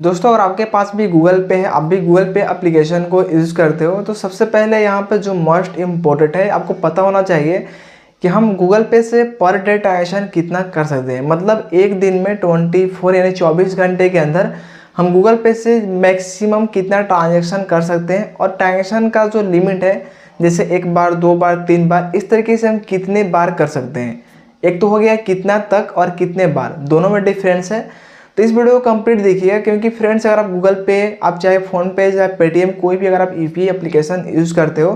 दोस्तों अगर आपके पास भी गूगल पे है, आप भी गूगल पे एप्लीकेशन को यूज़ करते हो, तो सबसे पहले यहाँ पे जो मोस्ट इम्पोर्टेंट है आपको पता होना चाहिए कि हम गूगल पे से पर डे ट्रांजेक्शन कितना कर सकते हैं। मतलब एक दिन में 24 यानी 24 घंटे के अंदर हम गूगल पे से मैक्सिमम कितना ट्रांजेक्शन कर सकते हैं, और ट्रांजेक्शन का जो लिमिट है जैसे एक बार, दो बार, तीन बार, इस तरीके से हम कितने बार कर सकते हैं। एक तो हो गया कितना तक और कितने बार, दोनों में डिफरेंस है। तो इस वीडियो को कंप्लीट देखिएगा, क्योंकि फ्रेंड्स अगर आप गूगल पे, आप चाहे फ़ोनपे चाहे पेटीएम, कोई भी अगर आप यूपीआई एप्लीकेशन यूज़ करते हो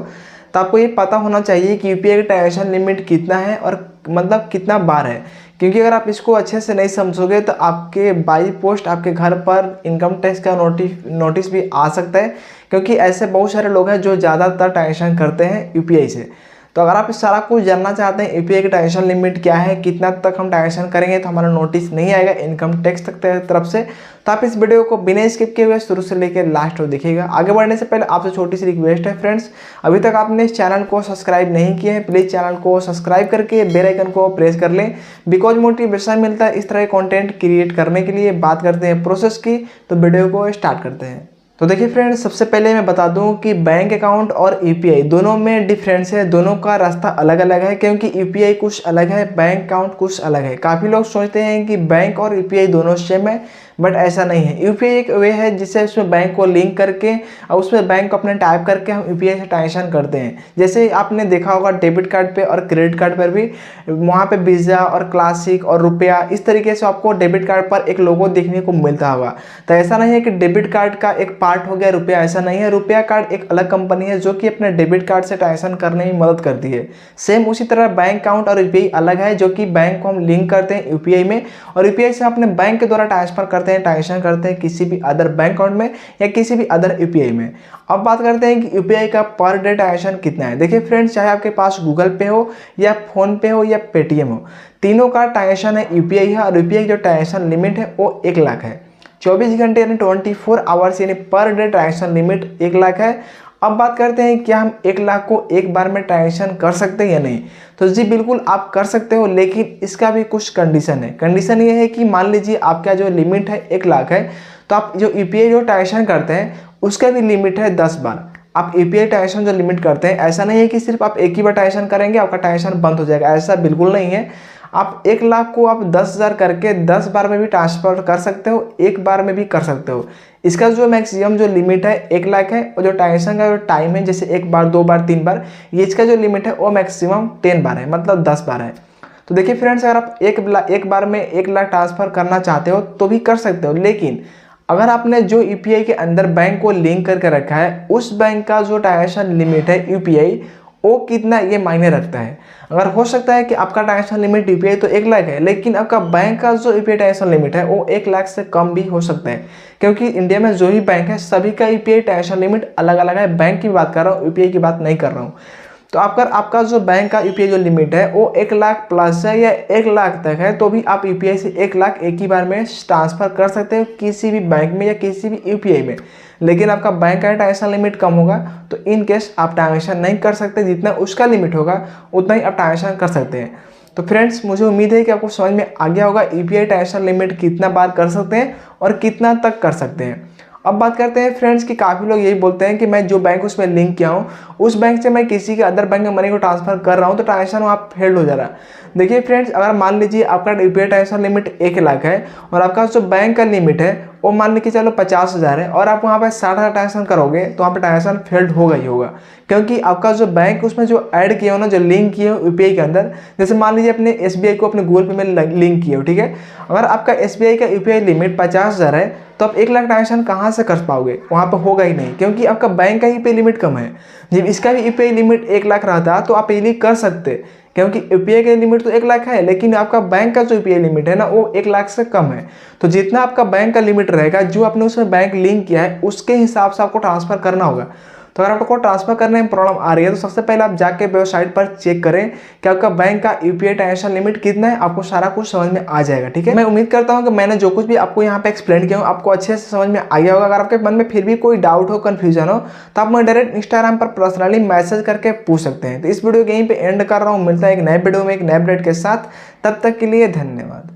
तो आपको ये पता होना चाहिए कि यूपीआई का ट्रांजेक्शन लिमिट कितना है और मतलब कितना बार है। क्योंकि अगर आप इसको अच्छे से नहीं समझोगे तो आपके बाई पोस्ट आपके घर पर इनकम टैक्स का नोटिस भी आ सकता है, क्योंकि ऐसे बहुत सारे लोग हैं जो ज़्यादातर ट्रांजेक्शन करते हैं यूपीआई से। तो अगर आप इस सारा कुछ जानना चाहते हैं यूपीआई की ट्रांजेक्शन लिमिट क्या है, कितना तक हम ट्रांजेक्शन करेंगे तो हमारा नोटिस नहीं आएगा इनकम टैक्स तक तरफ से, तो आप इस वीडियो को बिना स्किप किए हुए शुरू से लेकर लास्ट तक देखिएगा। आगे बढ़ने से पहले आपसे छोटी सी रिक्वेस्ट है फ्रेंड्स, अभी तक आपने इस चैनल को सब्सक्राइब नहीं किया है, प्लीज़ चैनल को सब्सक्राइब करके बेल आइकन को प्रेस कर लें, बिकॉज मोटिवेशन मिलता है इस तरह के कंटेंट क्रिएट करने के लिए। बात करते हैं प्रोसेस की, तो वीडियो को स्टार्ट करते हैं। तो देखिए फ्रेंड्स, सबसे पहले मैं बता दूं कि बैंक अकाउंट और यूपीआई दोनों में डिफरेंस है, दोनों का रास्ता अलग अलग है। क्योंकि यूपीआई कुछ अलग है, बैंक अकाउंट कुछ अलग है। काफ़ी लोग सोचते हैं कि बैंक और यूपीआई दोनों सेम है, बट ऐसा नहीं है। यूपीआई एक वे है जिससे उसमें बैंक को लिंक करके और उसमें बैंक को अपने टाइप करके हम यूपीआई से ट्रांजेक्शन करते हैं। जैसे आपने देखा होगा डेबिट कार्ड पे और क्रेडिट कार्ड पर भी, वहाँ पे वीज़ा और क्लासिक और रुपया, इस तरीके से आपको डेबिट कार्ड पर एक लोगो देखने को मिलता होगा। तो ऐसा नहीं है कि डेबिट कार्ड का एक पार्ट हो गया रुपया, ऐसा नहीं है। रुपया कार्ड एक अलग कंपनी है जो कि अपने डेबिट कार्ड से ट्रांजेक्शन करने में मदद करती है। सेम उसी तरह बैंक अकाउंट और यूपीआई अलग है, जो कि बैंक को हम लिंक करते हैं यूपीआई में, और यूपीआई से अपने बैंक के द्वारा ट्रांसफर करते हैं, ट्रांजेक्शन करते हैं किसी भी अदर बैंक अकाउंट में या किसी भी अदर यूपीआई में। अब बात करते हैं कि यूपीआई का पर डे ट्रांजेक्शन कितना है। देखिए फ्रेंड्स, चाहे आपके पास गूगल पे हो या फोन पे हो या पेटीएम हो, तीनों का ट्रांजेक्शन है यूपीआई है, और यूपीआई जो ट्रांजेक्शन लिमिट है वो 1 लाख है। 24 घंटे यानी 24 आवर्स यानी per day transaction limit 1 lakh है। अब बात करते हैं क्या हम 1 लाख को एक बार में ट्रांजेक्शन कर सकते हैं या नहीं। तो जी बिल्कुल आप कर सकते हो, लेकिन इसका भी कुछ कंडीशन है। कंडीशन ये है कि मान लीजिए आपका जो लिमिट है 1 लाख है, तो आप जो यूपीआई जो ट्रांजेक्शन करते हैं उसका भी लिमिट है 10 बार। आप यूपीआई ट्रांजेक्शन जो लिमिट करते हैं, ऐसा नहीं है कि सिर्फ आप एक ही बार ट्रांजेक्शन करेंगे आपका ट्रांजेक्शन बंद हो जाएगा, ऐसा बिल्कुल नहीं है। आप 1 लाख को आप 10,000 करके 10 बार में भी ट्रांसफर कर सकते हो, एक बार में भी कर सकते हो। इसका जो मैक्सिमम जो लिमिट है 1 लाख है, और जो ट्रांजेक्शन का जो टाइम है जैसे एक बार, दो बार, तीन बार, ये इसका जो लिमिट है वो मैक्सिमम 10 बार है, मतलब 10 बार है। तो देखिए फ्रेंड्स, अगर आप एक बार में 1 लाख ट्रांसफर करना चाहते हो तो भी कर सकते हो, लेकिन अगर आपने जो यूपीआई के अंदर बैंक को लिंक करके रखा है उस बैंक का जो ट्रांजेक्शन लिमिट है यूपीआई वो कितना, ये मायने रखता है। अगर हो सकता है कि आपका ट्रांजेक्शन लिमिट यूपीआई तो 1 लाख है, लेकिन आपका बैंक का जो यूपीआई ट्रांजेक्शन लिमिट है वो 1 लाख से कम भी हो सकता है। क्योंकि इंडिया में जो भी बैंक है सभी का यूपीआई ट्रांजेक्शन लिमिट अलग अलग है। बैंक की बात कर रहा हूँ, यूपीआई की बात नहीं कर रहा हूँ। तो आपका जो बैंक का यूपीआई जो लिमिट है वो 1 लाख प्लस है या 1 लाख तक है, तो भी आप यूपीआई से 1 लाख एक ही बार में ट्रांसफर कर सकते हो किसी भी बैंक में या किसी भी यूपीआई में। लेकिन आपका बैंक का ट्रांजेक्शन लिमिट कम होगा तो इन केस आप ट्रांजेक्शन नहीं कर सकते, जितना उसका लिमिट होगा उतना ही आप ट्रांजेक्शन कर सकते हैं। तो फ्रेंड्स, मुझे उम्मीद है कि आपको समझ में आ गया होगा यूपीआई ट्रांजेक्शन लिमिट कितना बार कर सकते हैं और कितना तक कर सकते हैं। अब बात करते हैं फ्रेंड्स कि काफ़ी लोग यही बोलते हैं कि मैं जो बैंक उसमें लिंक किया हूँ उस बैंक से मैं किसी के अदर बैंक में मनी को ट्रांसफर कर रहा हूँ तो ट्रांजेक्शन वहाँ फेल्ड हो जा रहा है। देखिए फ्रेंड्स, अगर मान लीजिए आपका यूपीआई ट्रांजेक्शन लिमिट 1 लाख है और आपका जो बैंक का लिमिट है वो मान लीजिए चलो 50,000 है, और आप वहाँ पर 60,000 ट्रांजेक्शन करोगे तो वहाँ पर ट्रांजेक्शन फेल्ड होगा ही होगा। क्योंकि आपका जो बैंक उसमें जो ऐड किया हो ना, जो लिंक किए हो यूपीआई के अंदर, जैसे मान लीजिए अपने एसबीआई को अपने गूगल पे में लिंक किए हो, ठीक है। अगर आपका एसबीआई का यूपीआई लिमिट 50,000 है तो आप 1 लाख ट्रांजेक्शन कहाँ से कर पाओगे, वहाँ पर होगा ही नहीं, क्योंकि आपका बैंक का यूपीआई लिमिट कम है। जब इसका भी यूपीआई लिमिट 1 लाख रहता तो आप इजीली कर सकते, क्योंकि यूपीआई का लिमिट तो 1 लाख है, लेकिन आपका बैंक का जो यूपीआई लिमिट है ना वो 1 लाख से कम है। तो जितना आपका बैंक का लिमिट रहेगा, जो आपने उसमें बैंक लिंक किया है उसके हिसाब से आपको ट्रांसफर करना होगा। तो अगर आपको ट्रांसफर करने में प्रॉब्लम आ रही है तो सबसे पहले आप जाके वेबसाइट पर चेक करें कि आपका बैंक का यूपीआई ट्रांजेक्शन लिमिट कितना है, आपको सारा कुछ समझ में आ जाएगा, ठीक है। मैं उम्मीद करता हूं कि मैंने जो कुछ भी आपको यहाँ पे एक्सप्लेन किया हूँ आपको अच्छे से समझ में आ गया होगा। अगर आपके मन में फिर भी कोई डाउट हो, कन्फ्यूजन हो, तो आप मुझे डायरेक्ट इंस्टाग्राम पर पर्सनली मैसेज करके पूछ सकते हैं। तो इस वीडियो को यहीं पर एंड कर रहा हूँ, मिलता है एक नए वीडियो में एक नए अपडेट के साथ। तब तक के लिए धन्यवाद।